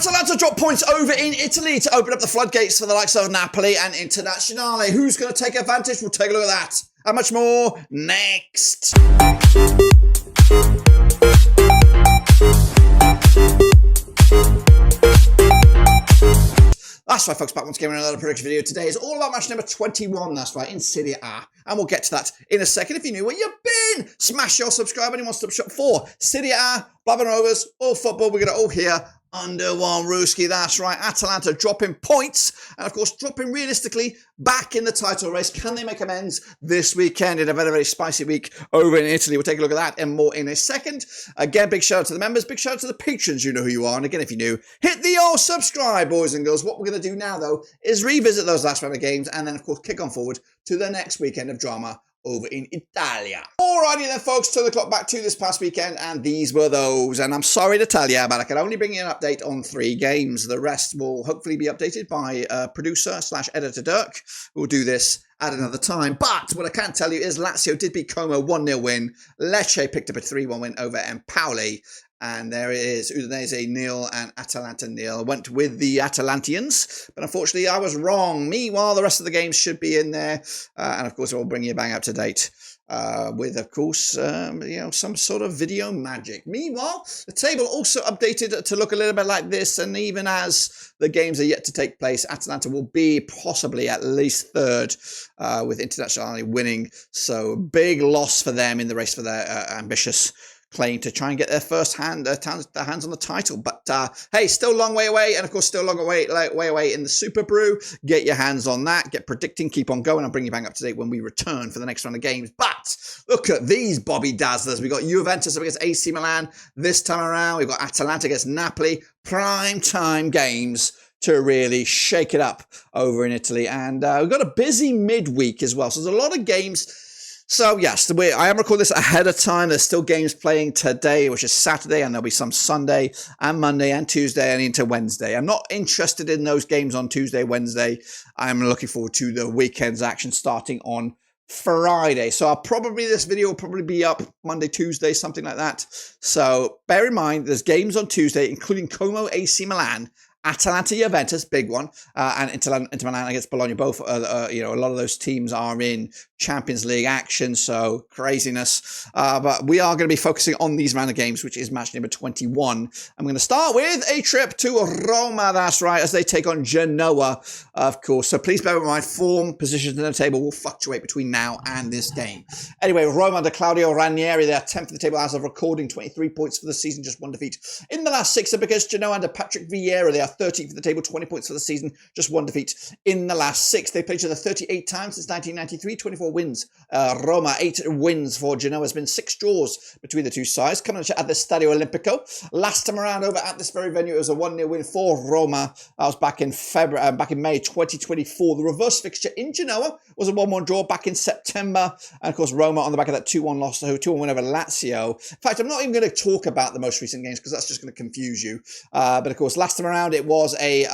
Atalanta drop points over in Italy to open up the floodgates for the likes of Napoli and Internazionale. Who's going to take advantage? We'll take a look at that and much more next. That's right, folks, back once again with another prediction video. Today is all about match number 21, that's right, in Serie A. And we'll get to that in a second. If you're new where you've been, smash your subscribe and one-stop shop for Serie A, Blabbing Rovers, all football. We're going to all hear under one Rooski. That's right, Atalanta dropping points and, of course, dropping realistically back in the title race. Can they make amends this weekend in a very, very spicy week over in Italy? We'll take a look at that and more in a second. Again, big shout out to the members, big shout out to the patrons. You know who you are. And again, if you're new, hit the old subscribe, boys and girls. What we're going to do now, though, is revisit those last round of games and then, of course, kick on forward to the next weekend of drama over in Italia. Alrighty then, folks, turn the clock back to this past weekend, and these were those. And I'm sorry to tell you, but I can only bring you an update on 3 games. The rest will hopefully be updated by producer/editor Dirk, who will do this at another time. But what I can tell you is Lazio did beat Como 1-0 win. Lecce picked up a 3-1 win over Empoli. And there it is, Udinese 0 and Atalanta 0. Went with the Atalantians, but unfortunately I was wrong. Meanwhile, the rest of the games should be in there. And of course, we'll bring you bang up to date with, of course, some sort of video magic. Meanwhile, the table also updated to look a little bit like this. And even as the games are yet to take place, Atalanta will be possibly at least third with Internazionale winning. So big loss for them in the race for their ambitious claim to try and get their first hands on the title. But hey, still a long way away, and of course still a long way away in the Super Brew. Get your hands on that, get predicting, keep on going. I'll bring you bang up to date when we return for the next round of games. But look at these Bobby Dazzlers. We've got Juventus up against AC Milan this time around. We've got Atalanta against Napoli. Prime time games to really shake it up over in Italy. And we've got a busy midweek as well. So there's a lot of games. So yes, I am recording this ahead of time. There's still games playing today, which is Saturday, and there'll be some Sunday and Monday and Tuesday and into Wednesday. I'm not interested in those games on Tuesday, Wednesday. I'm looking forward to the weekend's action starting on Friday. So this video will probably be up Monday, Tuesday, something like that. So bear in mind, there's games on Tuesday, including Como AC Milan, Atalanta Juventus, big one, and Inter Milan against Bologna. Both, a lot of those teams are in Champions League action, so craziness. But we are going to be focusing on these round of games, which is match number 21. I'm going to start with a trip to Roma, that's right, as they take on Genoa, of course. So please bear in mind, form, positions in the table will fluctuate between now and this game. Anyway, Roma under Claudio Ranieri, they are 10th in the table as of recording, 23 points for the season, just 1 defeat in the last 6. And because Genoa under Patrick Vieira, they are 13th for the table, 20 points for the season, just 1 defeat in the last 6. They played each other 38 times since 1993, 24 wins. Roma, 8 wins for Genoa. There's been 6 draws between the two sides. Coming at the Stadio Olimpico. Last time around over at this very venue, it was a 1-0 win for Roma. That was back in May 2024. The reverse fixture in Genoa was a 1-1 draw back in September. And of course, Roma on the back of that 2-1 loss, 2-1 win over Lazio. In fact, I'm not even going to talk about the most recent games because that's just going to confuse you. But of course, last time around, it was a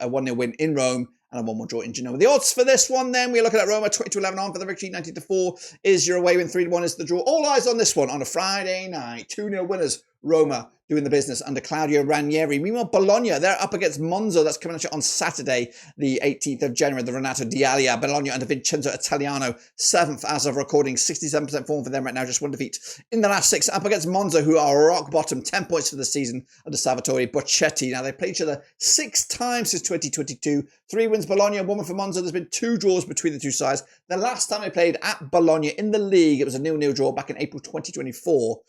1-0 win in Rome and a 1-1 draw in Genoa. The odds for this one, then, we're looking at Roma 20-11 on for the victory, 19-4 is your away win, 3-1 is the draw. All eyes on this one on a Friday night. 2-0 winners, Roma doing the business under Claudio Ranieri. Meanwhile, Bologna, they're up against Monza. That's coming at you on Saturday, the 18th of January, the Renato D'Alia. Bologna under Vincenzo Italiano, 7th as of recording, 67% form for them right now, just 1 defeat in the last 6. Up against Monza, who are rock bottom, 10 points for the season under Salvatore Bocchetti. Now, they played each other 6 times since 2022. 3 wins Bologna, 1 win for Monza. There's been 2 draws between the two sides. The last time they played at Bologna in the league, it was a 0-0 draw back in April 2024.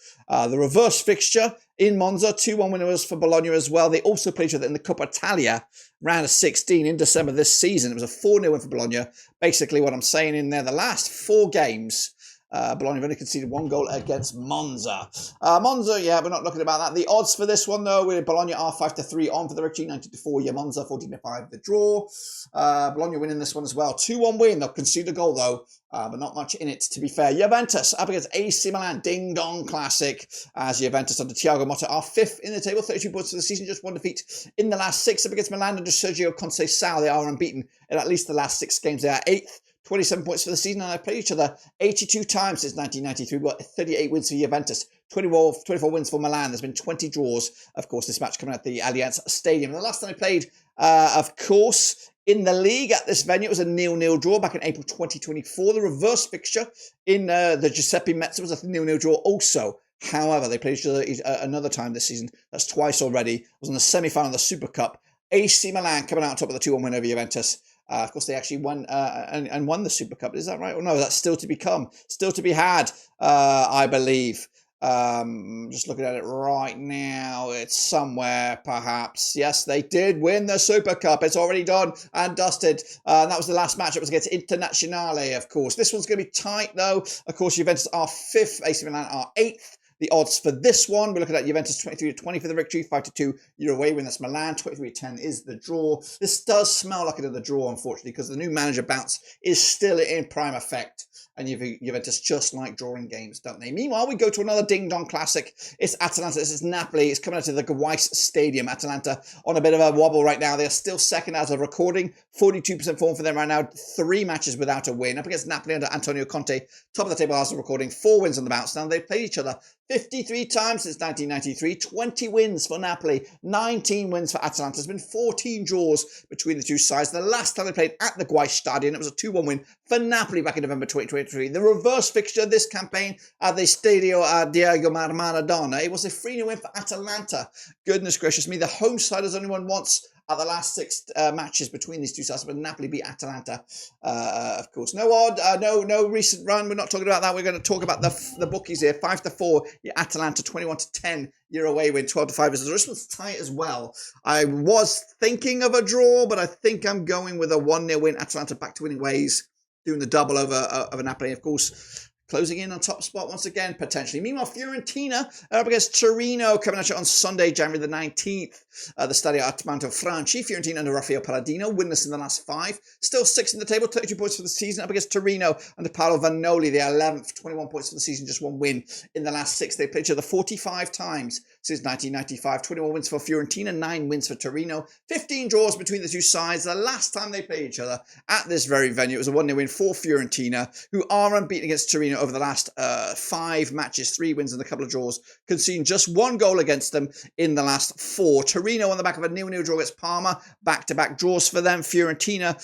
The reverse fixture in Monza, 2-1 winners for Bologna as well. They also played each other in the Coppa Italia round of 16 in December this season. It was a 4-0 win for Bologna. Basically, what I'm saying in there, the last 4 games, Bologna have only conceded 1 goal against Monza. Monza, yeah, we're not looking about that. The odds for this one, though, with Bologna are 5-3 on for the victory, 19-4. Yeah, Monza 14-5 the draw. Bologna winning this one as well. 2-1 win. They'll concede a goal, though, but not much in it, to be fair. Juventus up against AC Milan. Ding-dong classic, as Juventus under Thiago Motta are 5th in the table, 32 points for the season, just 1 defeat in the last 6. Up against Milan under Sergio Conceição, they are unbeaten in at least the last 6 games. They are 8th. 27 points for the season, and they've played each other 82 times since 1993. We've got 38 wins for Juventus, 24 wins for Milan. There's been 20 draws. Of course, this match coming at the Allianz Stadium. And the last time they played, of course, in the league at this venue, it was a 0-0 draw back in April 2024. The reverse fixture in the Giuseppe Meazza was a 0-0 draw also. However, they played each other another time this season. That's twice already. It was in the semi-final of the Super Cup. AC Milan coming out on top of the 2-1 win over Juventus. Of course, they actually won and won the Super Cup. Is that right? Or no, that's still to become, still to be had, I believe. Just looking at it right now, it's somewhere perhaps. Yes, they did win the Super Cup. It's already done and dusted. And that was the last match. It was against Internazionale, of course. This one's going to be tight, though. Of course, Juventus are 5th, AC Milan are 8th. The odds for this one, we're looking at Juventus 23-20 for the victory, 5-2 Euro away win. That's Milan. 23-10 is the draw. This does smell like another draw, unfortunately, because the new manager bounce is still in prime effect. And Juventus just like drawing games, don't they? Meanwhile, we go to another ding-dong classic. It's Atalanta. This is Napoli. It's coming out to the Weiss Stadium. Atalanta on a bit of a wobble right now. They're still second as of recording. 42% form for them right now. 3 matches without a win. Up against Napoli under Antonio Conte. Top of the table as of recording. 4 wins on the bounce. Now, they've played each other 53 times since 1993. 20 wins for Napoli. 19 wins for Atalanta. There's been 14 draws between the two sides. The last time they played at the Weiss Stadium, it was a 2-1 win for Napoli back in November 2023. The reverse fixture this campaign at the Stadio Diego Maradona, it was a 3-0 win for Atalanta. Goodness gracious me, the home side has only won once at the last 6 matches between these two sides, but Napoli beat Atalanta, of course. No recent run. We're not talking about that. We're going to talk about the bookies here. 5-4, Atalanta. 21-10, Euro away win. 12-5 is the draw. This one's tight as well. I was thinking of a draw, but I think I'm going with a 1-0 win. Atalanta back to winning ways, doing the double over Napoli, of course. Closing in on top spot once again, potentially. Meanwhile, Fiorentina are up against Torino, coming at you on Sunday, January the 19th. The Stadio Armando Franchi. Fiorentina under Rafael Palladino, winless in the last 5. Still 6th in the table, 32 points for the season. Up against Torino under Paolo Vanoli, the 11th, 21 points for the season, just 1 win in the last 6. They played each other 45 times since 1995. 21 wins for Fiorentina, 9 wins for Torino. 15 draws between the two sides. The last time they played each other at this very venue, it was a 1-0 win for Fiorentina, who are unbeaten against Torino over the last 5 matches, 3 wins and a couple of draws, conceding just 1 goal against them in the last 4. Torino on the back of a 0-0 draw against Parma, back-to-back draws for them. Fiorentina,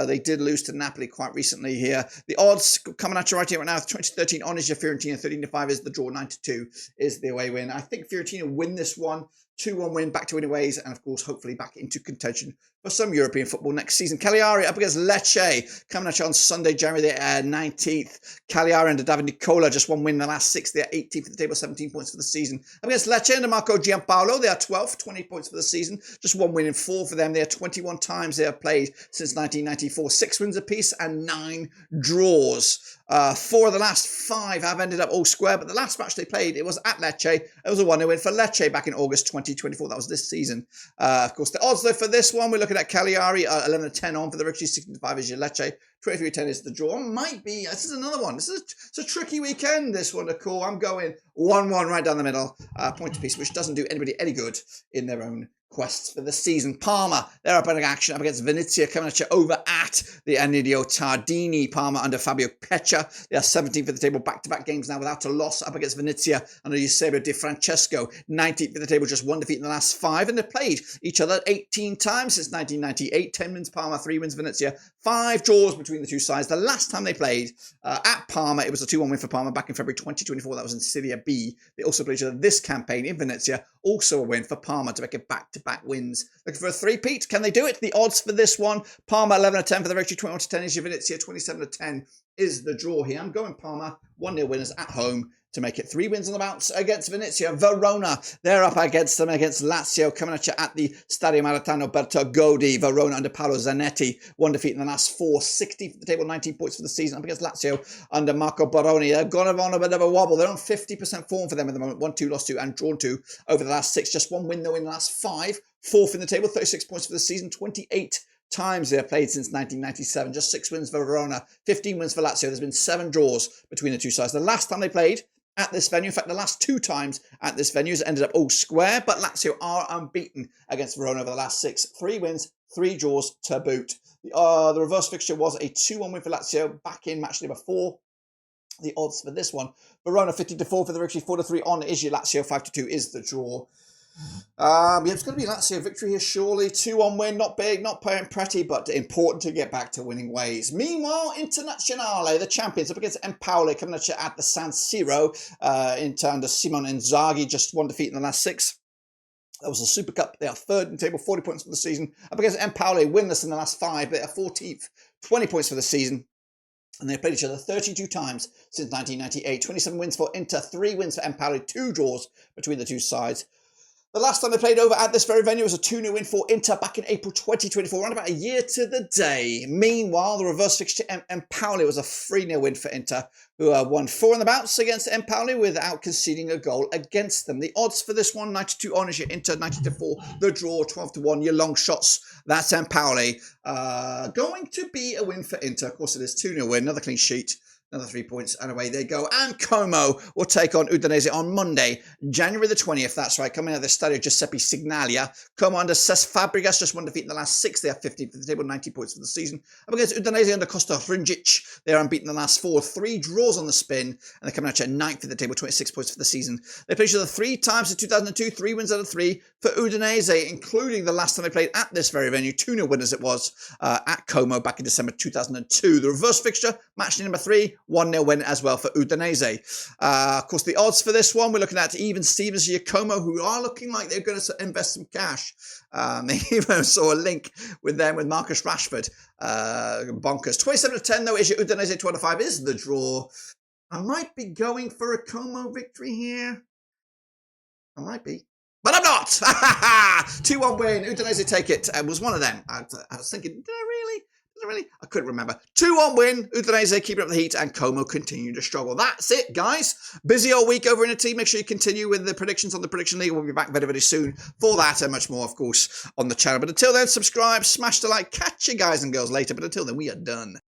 they did lose to Napoli quite recently here. The odds coming at you right here right now, 20-13 on is your Fiorentina, 13-5 is the draw, 9-2 is the away win. I think Fiorentina win this one. 2-1 win, back to winning ways, and of course, hopefully back into contention for some European football next season. Cagliari up against Lecce, coming at you on Sunday, January the 19th. Cagliari under David Nicola, just 1 win in the last 6. They are 18th for the table, 17 points for the season. Up against Lecce under Marco Giampaolo, they are 12th, 20 points for the season. Just 1 win in 4 for them. They are 21 times they have played since 1994. 6 wins apiece and 9 draws. 4 of the last 5 have ended up all square, but the last match they played, it was at Lecce. It was a 1-0 win for Lecce back in August 2024. That was this season. Of course, the odds though for this one, we're looking at Cagliari, 11-10 on for the victory, 16-5 is your Lecce, 23-10 is the draw. Might be, this is another one. It's a tricky weekend, this one to call. I'm going 1-1 right down the middle, point apiece, which doesn't do anybody any good in their own quests for the season. Parma, they're up in action up against Venezia, coming at you over at the Anidio Tardini. Parma under Fabio Peccia. They are 17th for the table, back-to-back games now without a loss up against Venezia under Eusebio Di Francesco. 19th for the table, just 1 defeat in the last 5, and they've played each other 18 times since 1998. 10 wins Parma, 3 wins Venezia. 5 draws between the two sides. The last time they played at Parma, it was a 2-1 win for Parma back in February 2024. That was in Serie B. They also played each other this campaign in Venezia. Also a win for Parma to make it back-to-back wins. Looking for a 3-peat. Can they do it? The odds for this one, Parma 11-10 for the victory, 21-10 is your Venezia, 27-10 is the draw here. I'm going Parma, 1-0 winners at home to make it 3 wins on the bounce against Venezia. Verona, they're up against them, against Lazio, coming at you at the Stadio Maratano Bertogodi. Verona under Paolo Zanetti, 1 defeat in the last 4, 60th for the table, 19 points for the season. Up against Lazio under Marco Baroni. They've gone on a bit of a wobble. They're on 50% form for them at the moment. 1-2, lost 2, and drawn 2 over the last 6. Just 1 win though in the last 5. 4th in the table, 36 points for the season, 28 times they have played since 1997. Just 6 wins for Verona, 15 wins for Lazio. There's been 7 draws between the two sides. The last time they played, at this venue. In fact, the last 2 times at this venue has ended up all square, but Lazio are unbeaten against Verona over the last 6. 3 wins, 3 draws to boot. The reverse fixture was a 2-1 win for Lazio back in match number 4. The odds for this one: Verona 50-4 for the victory, 4-3 on Issue. Lazio 5-2 is the draw. It's going to be Lazio victory here, surely. 2-1 win, not big, not pretty, but important to get back to winning ways. Meanwhile, Internazionale, the champions, up against Empoli, coming at you at the San Siro. Under Simone Inzaghi, just 1 defeat in the last 6. That was the Super Cup. They are 3rd in the table, 40 points for the season. Up against Empoli, winless in the last 5. They are 14th, 20 points for the season. And they've played each other 32 times since 1998. 27 wins for Inter, 3 wins for Empoli, 2 draws between the 2 sides. The last time they played over at this very venue was a 2-0 win for Inter back in April 2024, around about a year to the day. Meanwhile, the reverse fixture Empoli was a 3-0 win for Inter, who won 4 in the bouts against Empoli without conceding a goal against them. The odds for this one: 92 on Issue, Inter 90-4, the draw 12-1. Your long shots, that's Empoli. Going to be a win for Inter. Of course, it is 2-0 win, another clean sheet. Another 3 points, and away they go. And Como will take on Udinese on Monday, January the 20th. That's right, coming out of the Stadio Giuseppe Signalia. Como under Cesc Fabregas, just 1 defeat in the last 6. They are 15th for the table, 90 points for the season. Up against Udinese under Costa Hrnjic. They are unbeaten in the last 4. 3 draws on the spin, and they're coming out at 9th for the table, 26 points for the season. They played each other 3 times in 2002, 3 wins out of 3 for Udinese, including the last time they played at this very venue. 2-0 winners it was at Como back in December 2002. The reverse fixture, match number 3, 1-0 win as well for Udinese. Of course, the odds for this one, we're looking at even Stevens Como, who are looking like they're going to invest some cash. They even saw a link with them with Marcus Rashford. Bonkers. 27-10 though, Issue Udinese 25 is the draw. I might be going for a Como victory here. I might be. But I'm not! 2-1 win. Udinese take it. It was one of them. I was thinking, did I really? I couldn't remember. 2-1 win. Udinese keeping up the heat, and Como continue to struggle. That's it, guys. Busy all week over in the team. Make sure you continue with the predictions on the Prediction League. We'll be back very, very soon for that and much more, of course, on the channel. But until then, subscribe, smash the like. Catch you guys and girls later. But until then, we are done.